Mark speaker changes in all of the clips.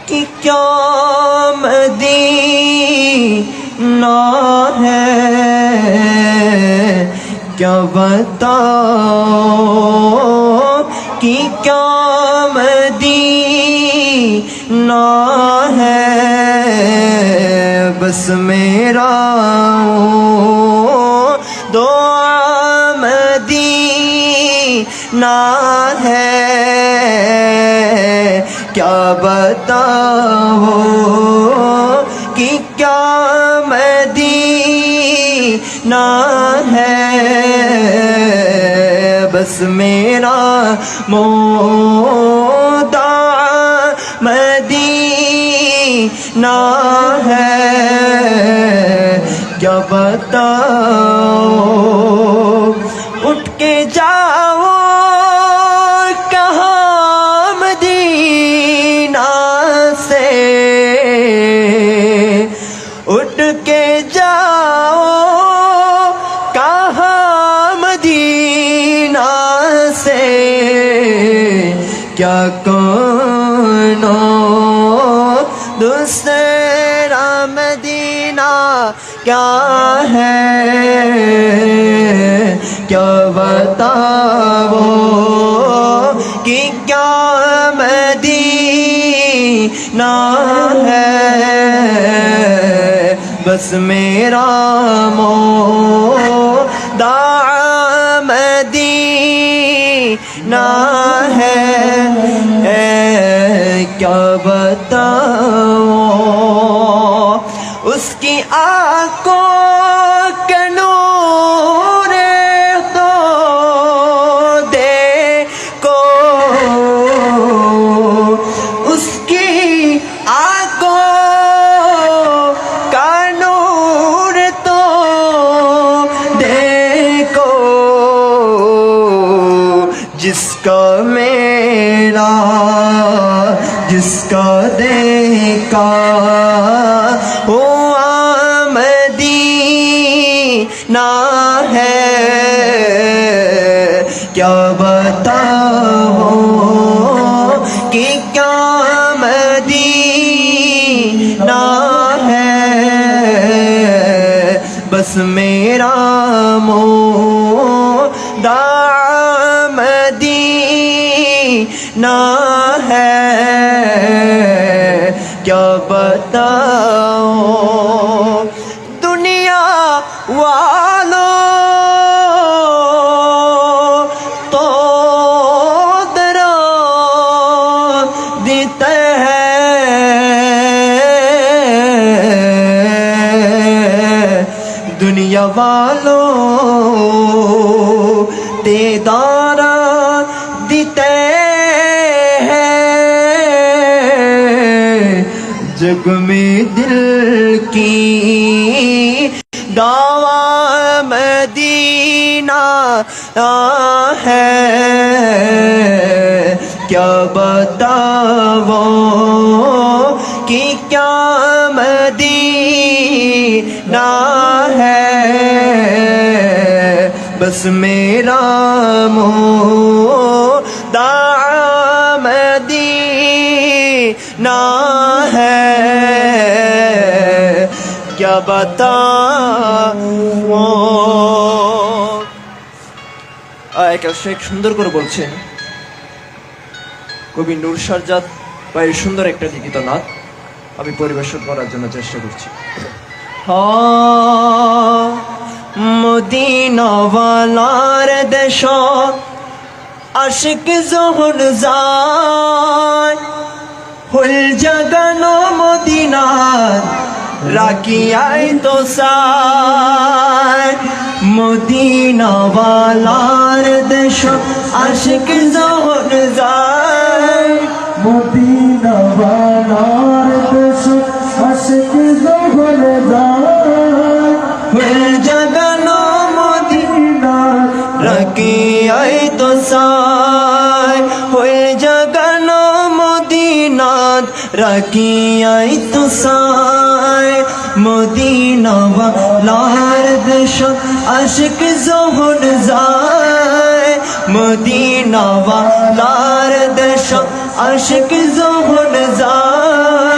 Speaker 1: کہ کیا مدینہ ہے، کیا بتاؤ کہ کیا مدینہ ہے، بس میرا دعا مدینہ ہے، کیا بتاؤ کہ کیا مدینہ ہے، بس میرا دعا مدینہ ہے، کیا بتاؤ۔ اٹھ کے جاؤ کہاں مدینہ سے، اٹھ کے جاؤ کہاں مدینہ سے، کیا کونوں دوسرا مدینہ کیا ہے، کیا بتاؤ کہ کیا مدینہ ہے، بس میرا دعا مدینہ ہے، کیا بتاؤ۔ اس کی آنکھوں کا نور تو دیکھو، اس کی آنکھوں کا نور تو دیکھو، جس کا میرا جس کا دیکھا ہوا مدینہ ہے، کیا بتاؤ کہ کیا مدینہ ہے، بس میرا دعا مدینہ ہے، کیا بتاؤ۔ دنیا والوں تو ڈرا دیتے ہیں، دنیا والوں تے دارا دیتے ہیں، جگ میں دل کی دعویٰ مدینہ ہے، کیا بتاؤ کہ کیا مدینہ ہے، بس میرا دعا مدینہ ہے، کیا بتاؤ۔ এক সুন্দর করে বলছেন কবি নূর সাজ্জাদ ভাই, সুন্দর একটা লিখিত নাত আমি পরিবেশন করার জন্য চেষ্টা করছি। মদিনা ওয়ালার দেশ আশিক যখন যায়, হুল জাগানো মদিনার রাখিয়াই তো চায়, মদিনা ওয়ালার দেশ আশিক যখন যায়,
Speaker 2: মদিনা ওয়ালার দেশ আশিক যখন যায়,
Speaker 1: হুল জাগানো মদিনা রাখিয়াই তো চায়, হুল জাগানো মদিনা রাখিয়াই তো চায়, মদিনা ওয়ালার দেশ আশিক যখন যায়, মদিনা ওয়ালার দেশ আশিক যখন যায়,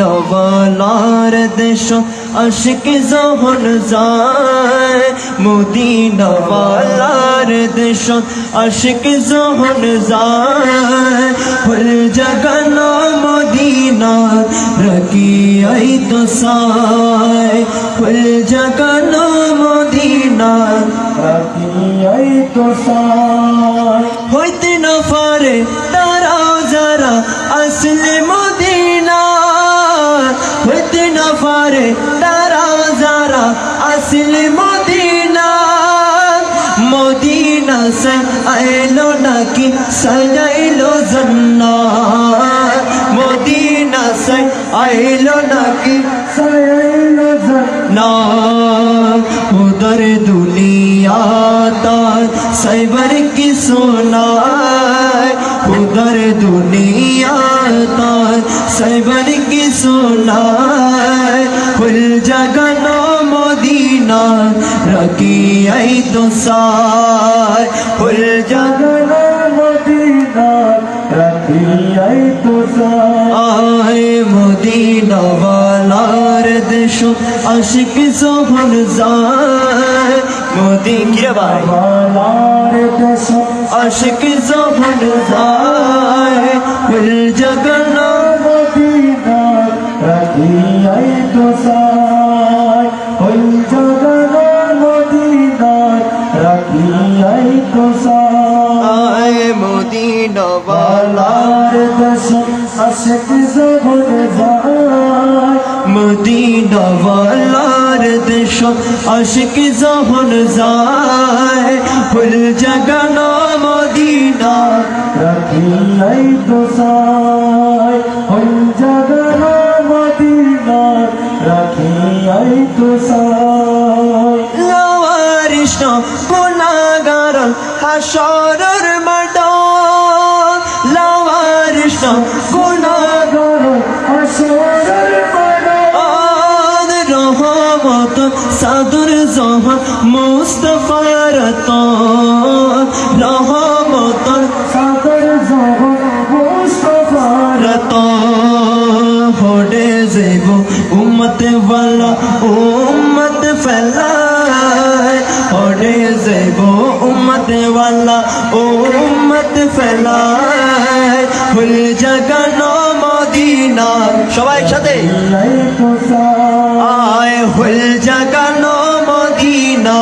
Speaker 1: মদিনাওয়ালার দেশ আশিক যখন যায় মদিনাওয়ালার দেশ আশিক যখন যায় ফুল জগানো মদিনা রাখিয়াই তো সায় ফুল জগানো মদিনা
Speaker 2: রাখিয়াই তো সায়
Speaker 1: হইতে না পারে তারাও যারা আসলে মদিনা হইতে না পারে তারাও যারা আসলে মদিনা মদিনা সে আইলো নাকি সাজাইলো জান্নাত মদিনা সে আইলো নাকি
Speaker 2: সায়াইলো জান্নাত
Speaker 1: उधर दुनिया तार साइबर की सुनाए उधर दुनिया तार साइबर की सुनाए फुल जगनो मदीना रखी आई तो सार फुल जगनो
Speaker 2: মদিনা রাখিয়াই তো সায়
Speaker 1: आए मदीना वालार देशो आशिक जोहन जाए मोदी की भाई
Speaker 2: বালার দেশ
Speaker 1: आशिक जोहन जाए फुल जगना
Speaker 2: মদিনা রাখিয়াই তো সায় ওই জগনো মদিনা রাখিয়াই তো সায়
Speaker 1: आए मदीना वाला
Speaker 2: বালার দেশ আশিক যখন যায়
Speaker 1: मदीना वालार देशो आशिक जोहन जाए फुल जगना मदीना
Speaker 2: রাখিয়াই তো সায় ওই জগনো মদিনা রাখিয়াই তো সায়
Speaker 1: লাওয়ারিশ গুনাহগার হাসরের ময়দান লাওয়ারিশ গুনাহগার
Speaker 2: আসরের ময়দান
Speaker 1: রহমত সাদর জহান মুস্তাফার তান রহমত
Speaker 2: সাদর জহর মুস্তাফার
Speaker 1: তান হড়ে যাইব উম্মত ওয়ালা উম্মত ফেলায় হড়ে যাইব উম্মত ওয়ালা উম্মত ফেলায় ফুল জগানো মদিনা সবাই একসাথে
Speaker 2: রাখিয়াই তো সায়
Speaker 1: आए हुल जगानो मदीना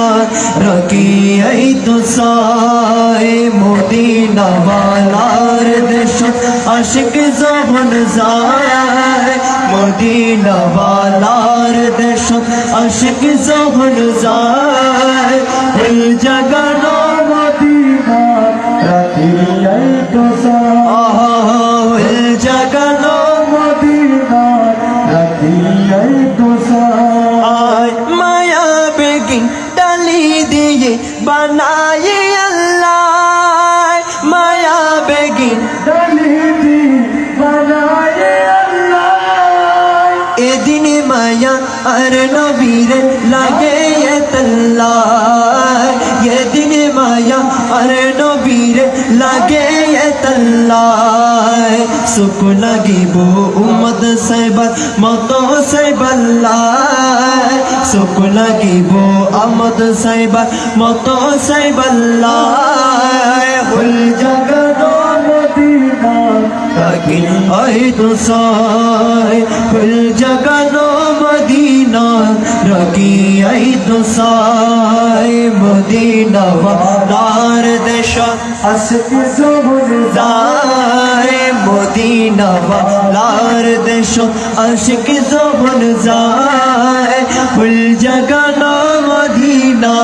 Speaker 1: रखियाई तो साए मदीना वालार देश आशिक जहन जाए मदीना वालार देश आशिक जहन जाए हुल जगानो
Speaker 2: মদিনা রাখিয়াই তো সায়
Speaker 1: हुल जगानो
Speaker 2: মদিনা রাখিয়াই তো সায়
Speaker 1: आय माया बेगिन डाली दिए बनाए अल्लाह माया बेगिन
Speaker 2: দলিতি বানায়ে আল্লাহ
Speaker 1: ए दिन माया अर नबीर लगे ये तल्ला ये दिन माया अर नबीर लगे ये तल्ला सुख लगी वो उम्मत सैबर मतो सैबल्ला सुख लगी वो अमद सैबर मतो सैबल्ला हुल जगनो
Speaker 2: মদিনা
Speaker 1: ताकि आई तो साए फुल जगनो मदीना रखी आई तो साए मदीना वालार देश
Speaker 2: আশিক যখন
Speaker 1: जाए मदीना वालार देश आशिक जबन जाए फुल जगनो मदीना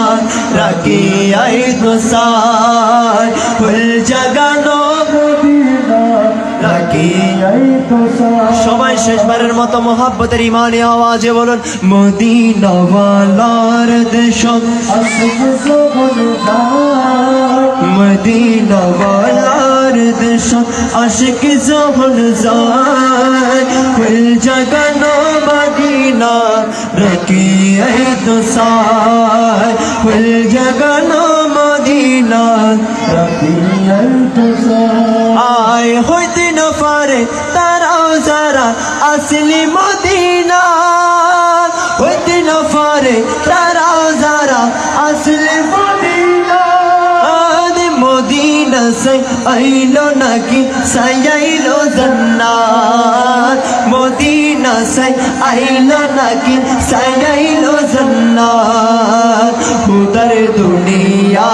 Speaker 1: रखी आई तो साए फुल जगनो
Speaker 2: মদিনা
Speaker 1: रखी
Speaker 2: রাখিয়াই তো সায়
Speaker 1: সবাই শেষবারের মতো মোহাব্বতের ইমানি আওয়াজে বলুন মদিনা ওয়ালার দেশ
Speaker 2: আশিক যখন যায়
Speaker 1: মদিনা ওয়ালার দেশ আশিক যখন যায় ফুল জগানো মদিনা রকি এই তো সায় ফুল জগানো মদিনা
Speaker 2: রাখিয়াই তো সায়
Speaker 1: আয় হইতে না পারে তারাও যারা আসলি মদিনা হইতে না পারে তারা যারা আসলি মদিনা মদিনা সে আইলো নাকি সাইলো জান্নাত মদিনা সে আইলো নাকি সাইলো জান্নাত উদর দুনিয়া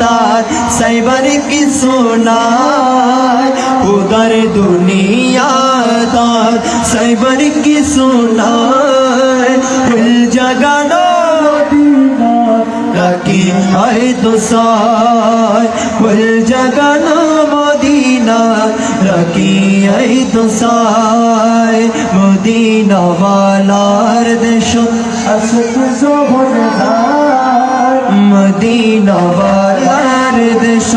Speaker 1: তার সাইবার কি সোনায় উদর দুনিয়া তার সাইবার কি সোনায় ফুল জগানো রাখি আয় তো সায় ফুল জগানো মদিনা রাখি আয় তো সায় মদিনা ওয়ালার দেশ
Speaker 2: আশিক জবনে যায়
Speaker 1: মদিনা ওয়ালার দেশ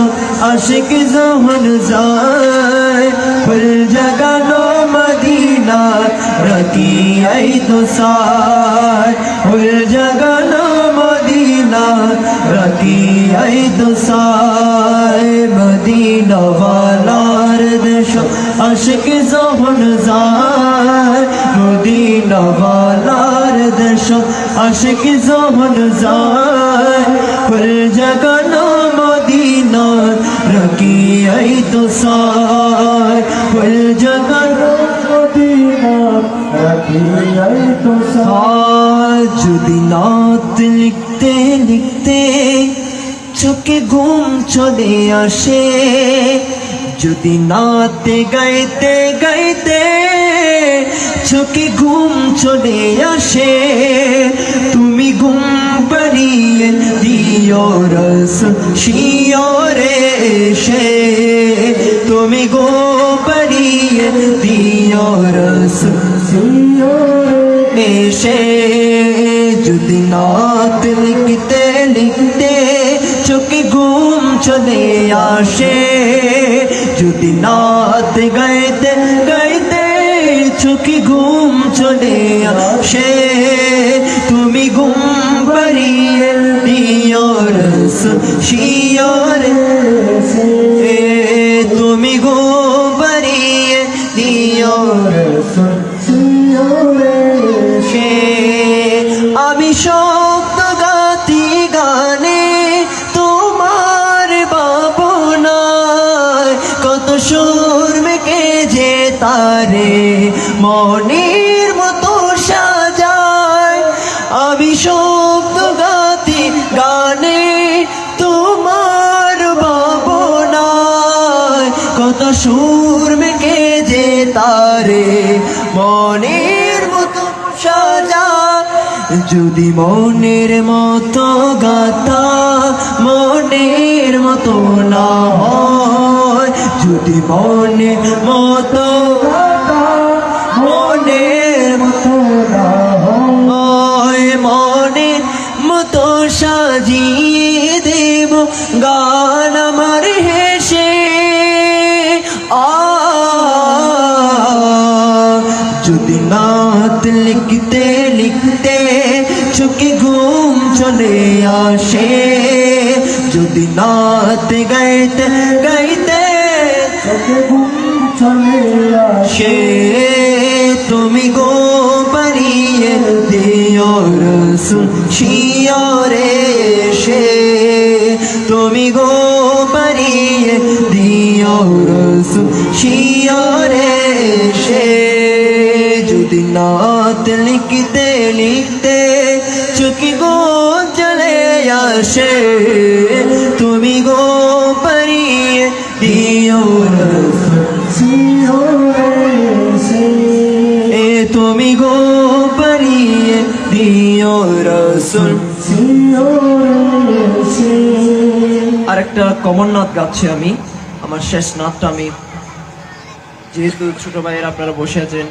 Speaker 1: আশিক যখন যায় ফুল জগানো মদিনা রাখি আয় তো সায় ফুল জগানো মদিনা রাখি আয় তো সায় মদিনা ওয়ালার দেশ আশিক যখন যায় মদিনা ওয়ালার দেশ আশিক যখন যায় ফুল জগানো মদিনা রাখি আয় তো সায় ফুল জগানো
Speaker 2: মদিনা রাখি আই তো
Speaker 1: আজ যদি নাত লিখতে লিখতে চোখে ঘুম চলে আসে যদি নাতে গাইতে গাইতে চোখে ঘুম চলে আসে তুমি ঘুম পাড়িয়ে দিও রস শিওরে এসে তুমি ঘুম পাড়িয়ে দিও রস এসে যদি নাত লিখতে লিখতে চোখে ঘুম চলে আসে যদি নাত গাইতে গাইতে চোখে ঘুম চলে আসে তুমি ঘুম পাড়িয়ে দিও রস শিওরে তুমি ঘুম পাড়িয়ে দিও রস সে আমি শব্দ গাতি গানে তোমার বাবনায় কত সুর মেকে যে তারে মনের মতো সাজায় আমি শব্দ গাতি গানে তোমার বাবনায় কত সুর মেকে যে তারে মনের মতো সাজা যদি মনের মতো গাতা মনের মতো না হয় যদি মনের মতো মনের মতো না হয় মনের মতো সাজিয়ে দেব গান আমার হেসে যদি নাত লিখতে লিখতে চোখে ঘুম চলে আসে যদি নাত গাইতে গাইতে
Speaker 2: চোখে ঘুম চলে আসে
Speaker 1: সে তুমি গো পারিয়ে দিও রসুল শিওরে এসে তুমি গো পারিয়ে দিও রসুল শিওরে এসে যদি নাত লিখতে লিখতে চোখে গো চলে আসে তুমি গো পারিয়ে দিও এ তুমি গো পারিয়ে দিও রসুল আরেকটা কমন নাথ গাচ্ছি আমি আমার শেষ নাথটা আমি যেহেতু ছোট ভাইয়ের আপনারা বসে আছেন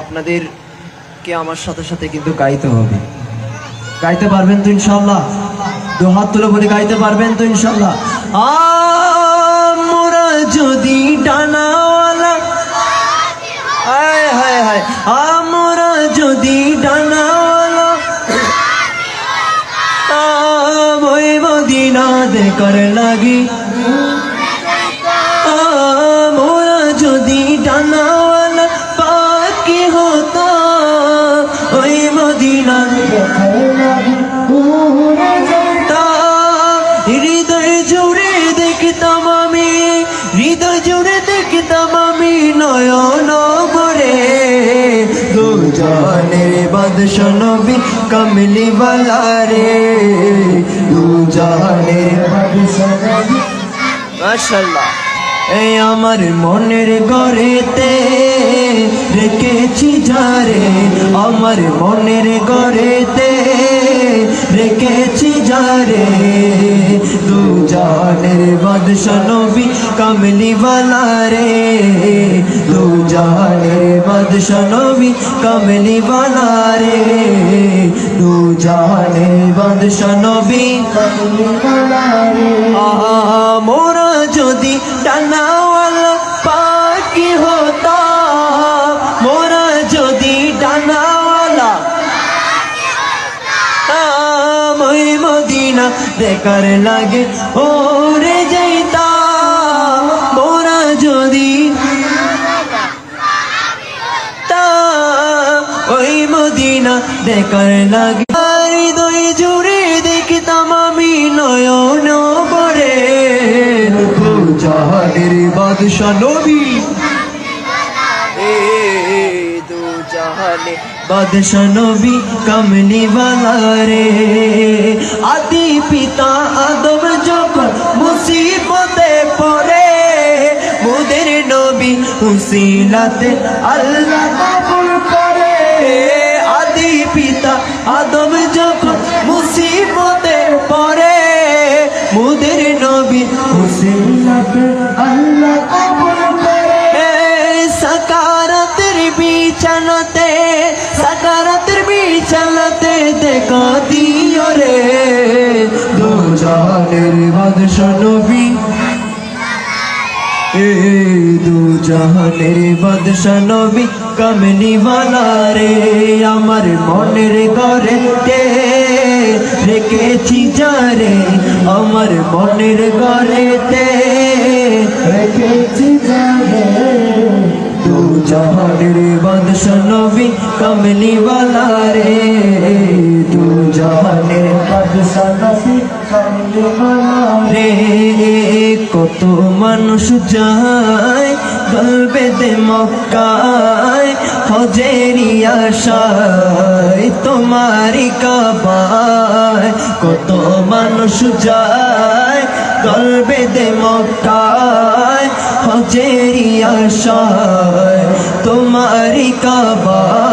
Speaker 1: আপনাদেরকে আমার সাথে সাথে কিন্তু গাইতে হবে গাইতে পারবেন তো ইনশাল্লাহ দু হাত তুলে বলে গাইতে পারবেন তো ইনশাল্লাহ আমরা যদি ডানাওয়ালা হায় হায় হায় আমরা যদি ডানাওয়ালা ওই মদিনা দেখার লাগি আমরা যদি ডানাওয়ালা পাক জাহানের বাদশা নবী কামলি ওয়ালা রে দু জাহানের
Speaker 2: বাদশা নবী
Speaker 1: মাশাআল্লাহ এই আমার মনের ঘরেতে রেখেছি যারে আমার মনের ঘরেতে রেখেছি যারে দু জাহানের বাদশা নবী কামলি ওয়ালা রে দু জাহানের বাদশা নবী কামলি ওয়ালা রে দু জাহানের বাদশা নবী
Speaker 2: কামলি ওয়ালা রে
Speaker 1: মোরা যদি ডানাওয়ালা পাখি হতাম মোরা যদি ডানাওয়ালা ওই মদিনা বেকার লাগে ওরে যাইতাম মোরা যদি ওই মদিনা বেকার লাগে হৃদয় জুড়ে দেখতাম আমি নয়ন পরে দু জাহানের বাদশা নবী দু জাহানে বাদশা নবী কামলি ওয়ালা রে আদি পিতা আদম যখন মুসিবতে পড়ে মোদের নবী উসিলাতে আল্লাহ কবুল করে আদি পিতা আদম যখন মুসিবতে পড়ে মোদের নবী
Speaker 2: উসিলাতে আল্লাহ কবুল করে
Speaker 1: সাকারাতের বিছানাতে দেখা দিও রে দু জাহানের বাদশা নবী দু জাহানের বাদশা নবী কামলি ওয়ালা রে আমার মনের ঘরেতে রেখেছি যারে আমার মনের ঘরেতে
Speaker 2: রেখেছি যারে
Speaker 1: দু জাহানের বাদশা নবী কামলি ওয়ালা রে দু জাহানের
Speaker 2: বাদশা নবী কামলি ওয়ালা রে
Speaker 1: রে কত মানুষ যায় গলবেদে মক্কায় হজেরি আশায় তোমারি কাবায় কত মানুষ যায় গলবেদে মক্কায় হজেরি আশায় তোমারি কাবায়